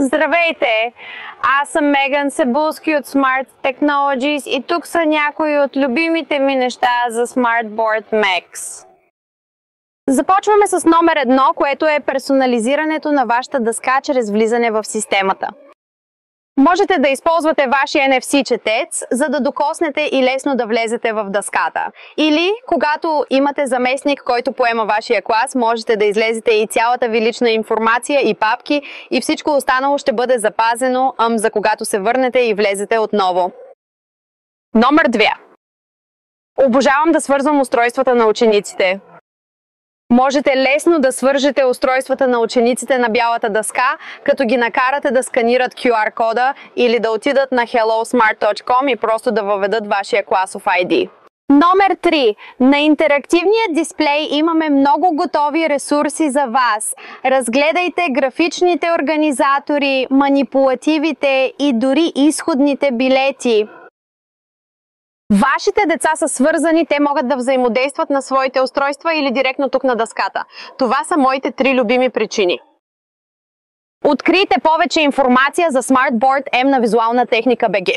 Здравейте! Аз съм Меган Себулски от Smart Technologies и тук са някои от любимите ми неща за SmartBoard Max. Започваме с номер 1, което е персонализирането на вашата дъска чрез влизане в системата. Можете да използвате вашия NFC четец, за да докоснете и лесно да влезете в дъската. Или, когато имате заместник, който поема вашия клас, можете да излезете и цялата ви лична информация и папки и всичко останало ще бъде запазено, за когато се върнете и влезете отново. Номер 2. Обожавам да свързвам устройствата на учениците. Можете лесно да свържете устройствата на учениците на бялата дъска, като ги накарате да сканират QR кода или да отидат на hellosmart.com и просто да въведат вашия класов ID. Номер 3. На интерактивния дисплей имаме много готови ресурси за вас. Разгледайте графичните организатори, манипулативите и дори изходните билети. Вашите деца са свързани, те могат да взаимодействат на своите устройства или директно тук на дъската. Това са моите 3 любими причини. Открийте повече информация за SmartBoard M на Визуална техника БГ.